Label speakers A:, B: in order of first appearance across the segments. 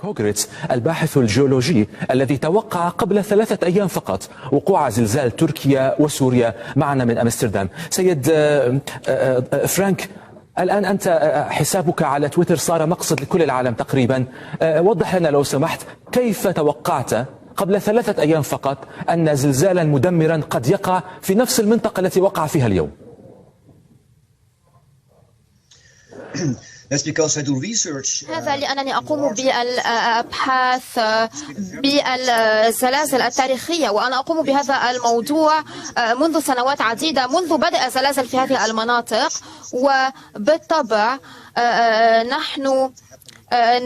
A: هوغريتس الباحث الجيولوجي الذي توقع قبل 3 أيام فقط وقوع زلزال تركيا وسوريا معنا من أمستردام. سيد فرانك، الآن أنت حسابك على تويتر صار مقصد لكل العالم تقريبا. وضح لنا لو سمحت كيف توقعت قبل 3 أيام فقط أن زلزالا مدمرا قد يقع في نفس المنطقة التي وقع فيها اليوم؟
B: هذا لأنني أقوم بالأبحاث بالزلازل التاريخية، وأنا أقوم بهذا الموضوع منذ سنوات عديدة، منذ بدء الزلازل في هذه المناطق. وبالطبع نحن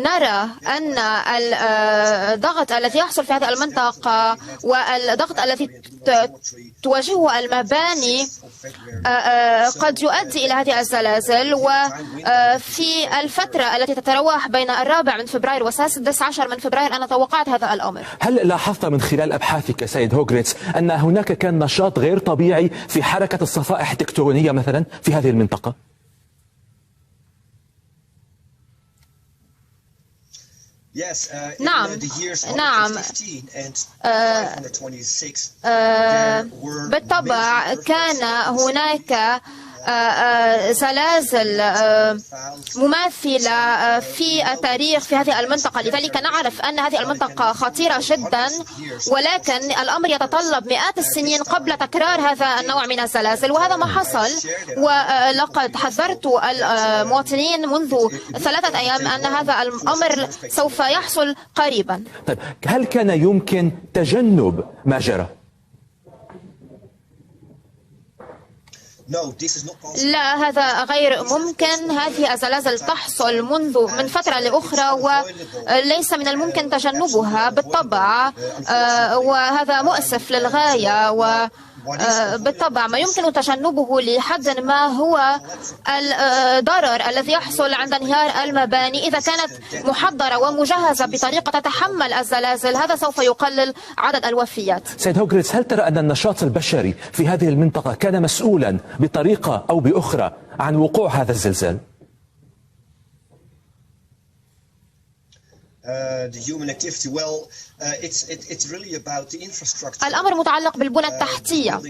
B: نرى أن الضغط الذي يحصل في هذه المنطقة والضغط الذي تواجهه المباني قد يؤدي إلى هذه الزلازل. وفي الفترة التي تتراوح بين 4 من فبراير و16 من فبراير أنا توقعت هذا الأمر.
A: هل لاحظت من خلال أبحاثك سيد هوغريتس أن هناك كان نشاط غير طبيعي في حركة الصفائح التكتونية مثلا في هذه المنطقة؟
B: نعم بالطبع كان هناك زلازل مماثلة في التاريخ في هذه المنطقة، لذلك نعرف أن هذه المنطقة خطيرة جدا، ولكن الأمر يتطلب مئات السنين قبل تكرار هذا النوع من الزلازل، وهذا ما حصل. ولقد حذرت المواطنين منذ 3 أيام أن هذا الأمر سوف يحصل قريبا.
A: طيب، هل كان يمكن تجنب ما جرى؟
B: لا، هذا غير ممكن. هذه الزلازل تحصل من فترة لأخرى وليس من الممكن تجنبها بالطبع، وهذا مؤسف للغاية. وبالطبع ما يمكن تجنبه لحد ما هو الضرر الذي يحصل عند انهيار المباني. إذا كانت محضرة ومجهزة بطريقة تتحمل الزلازل، هذا سوف يقلل عدد الوفيات.
A: سيد هوغريتس، هل ترى أن النشاط البشري في هذه المنطقة كان مسؤولا بطريقة أو بأخرى عن وقوع هذا الزلزال؟
B: الأمر متعلق بالبنى التحتية،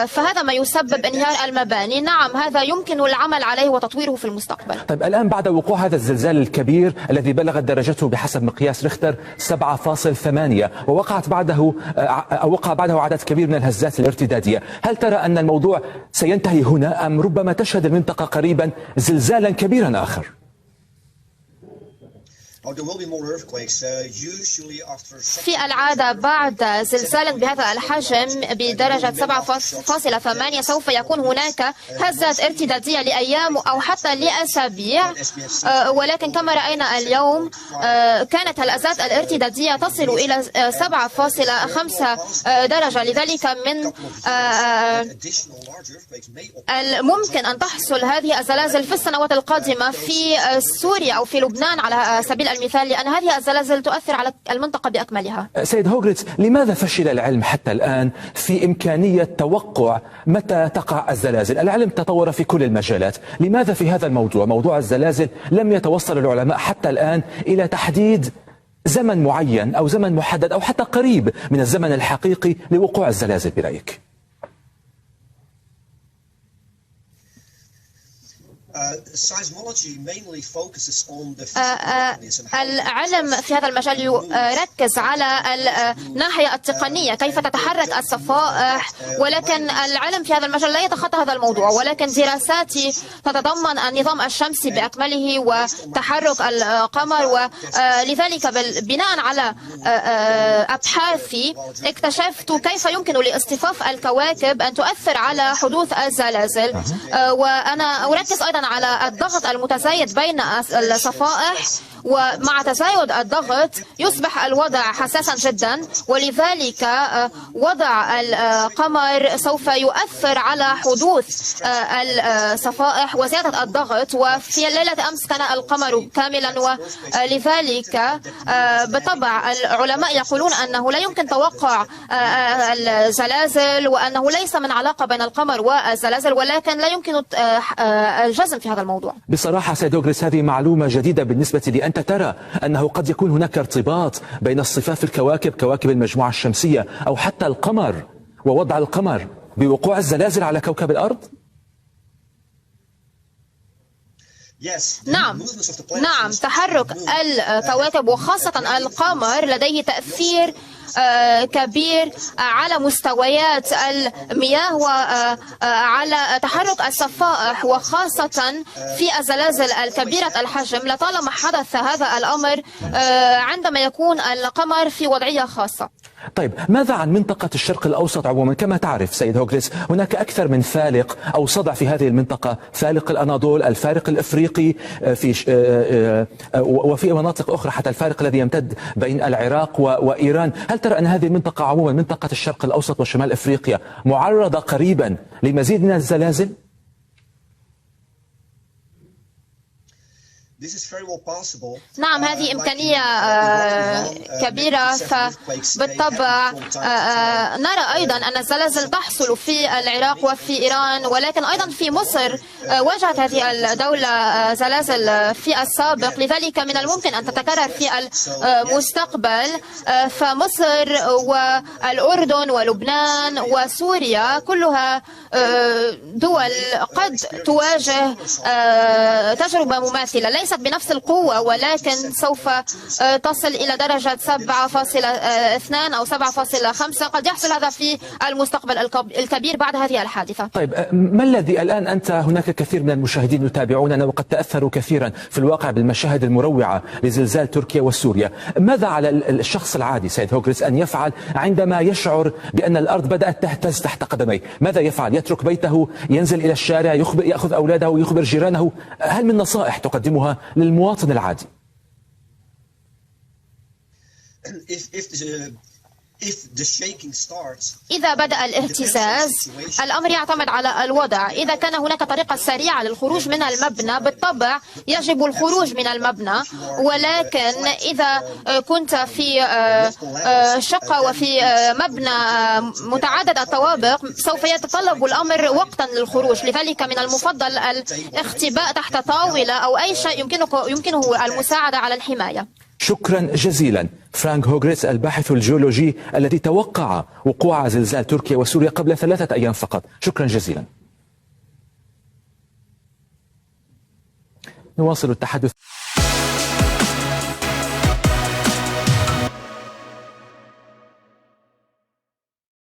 B: فهذا ما يسبب انهيار المباني. نعم، هذا يمكن العمل عليه وتطويره في المستقبل.
A: طيب، الآن بعد وقوع هذا الزلزال الكبير الذي بلغت درجته بحسب مقياس ريختر 7.8 ووقع بعده عدد كبير من الهزات الارتدادية، هل ترى أن الموضوع سينتهي هنا أم ربما تشهد المنطقة قريبا زلزالا كبيرا آخر؟
B: في العادة بعد زلزال بهذا الحجم بدرجة 7.8 سوف يكون هناك هزات ارتدادية لأيام أو حتى لأسابيع، ولكن كما رأينا اليوم كانت الهزات الارتدادية تصل إلى 7.5 درجة. لذلك من الممكن أن تحصل هذه الزلازل في السنوات القادمة في سوريا أو في لبنان على سبيل المثال، لأن هذه الزلازل تؤثر على المنطقة بأكملها.
A: سيد هوغريتس، لماذا فشل العلم حتى الآن في إمكانية توقع متى تقع الزلازل؟ العلم تطور في كل المجالات، لماذا في هذا الموضوع، موضوع الزلازل، لم يتوصل العلماء حتى الآن إلى تحديد زمن معين أو زمن محدد أو حتى قريب من الزمن الحقيقي لوقوع الزلازل برأيك؟
B: العلم في هذا المجال يركز على الناحية التقنية، كيف تتحرك الصفائح، ولكن العلم في هذا المجال لا يتخطى هذا الموضوع. ولكن دراساتي تتضمن النظام الشمسي بأكمله وتحرك القمر، ولذلك بناء على أبحاثي اكتشفت كيف يمكن لاصطفاف الكواكب أن تؤثر على حدوث الزلازل. وأنا أركز أيضا على الضغط المتزايد بين الصفائح، ومع تزايد الضغط يصبح الوضع حساسا جدا، ولذلك وضع القمر سوف يؤثر على حدوث الصفائح وزيادة الضغط. وفي ليلة أمس كان القمر كاملا، ولذلك بالطبع العلماء يقولون أنه لا يمكن توقع الزلازل، وأنه ليس من علاقة بين القمر والزلازل، ولكن لا يمكن الجزم في هذا الموضوع.
A: بصراحة سيد هوغريتس، هذه معلومة جديدة بالنسبة لي. أنت أنت ترى أنه قد يكون هناك ارتباط بين اصطفاف الكواكب، كواكب المجموعة الشمسية أو حتى القمر ووضع القمر بوقوع الزلازل على كوكب الأرض؟
B: نعم، تحرك الكواكب وخاصة القمر لديه تأثير كبير على مستويات المياه وعلى تحرك الصفائح، وخاصة في الزلازل الكبيرة الحجم. لطالما حدث هذا الأمر عندما يكون القمر في وضعية خاصة.
A: طيب، ماذا عن منطقة الشرق الأوسط عموما؟ كما تعرف سيد هوغليتس، هناك أكثر من فالق أو صدع في هذه المنطقة، فالق الأناضول، الفارق الإفريقي وفي مناطق أخرى، حتى الفارق الذي يمتد بين العراق وإيران. هل ترى أن هذه المنطقة عموما، منطقة الشرق الأوسط وشمال إفريقيا، معرضة قريبا لمزيد من الزلازل؟
B: نعم، هذه إمكانية كبيرة. فبالطبع نرى أيضا أن الزلازل تحصل في العراق وفي إيران، ولكن أيضا في مصر واجهت هذه الدولة زلازل في السابق، لذلك من الممكن أن تتكرر في المستقبل. فمصر والأردن ولبنان وسوريا كلها دول قد تواجه تجربة مماثلة، ليست بنفس القوة، ولكن سوف تصل إلى درجة 7.2 أو 7.5. قد يحصل هذا في المستقبل الكبير بعد هذه الحادثة.
A: طيب، ما الذي الآن أنت، هناك كثير من المشاهدين يتابعوننا وقد تأثروا كثيرا في الواقع بالمشاهد المروعة لزلزال تركيا وسوريا. ماذا على الشخص العادي سيد هوغليتس أن يفعل عندما يشعر بأن الأرض بدأت تهتز تحت قدميه؟ ماذا يفعل؟ يترك بيته، ينزل إلى الشارع، يأخذ أولاده ويخبر جيرانه؟ هل من نصائح تقدمها للمواطن العادي؟
B: إذا بدأ الاهتزاز، الأمر يعتمد على الوضع. إذا كان هناك طريقة سريعة للخروج من المبنى، بالطبع يجب الخروج من المبنى. ولكن إذا كنت في شقة وفي مبنى متعدد الطوابق، سوف يتطلب الأمر وقتا للخروج. لذلك من المفضل الاختباء تحت طاولة أو أي شيء يمكنه المساعدة على الحماية.
A: شكرا جزيلا فرانك هوغليتس، الباحث الجيولوجي الذي توقع وقوع زلزال تركيا وسوريا قبل 3 أيام فقط. شكرا جزيلا. نواصل التحدث.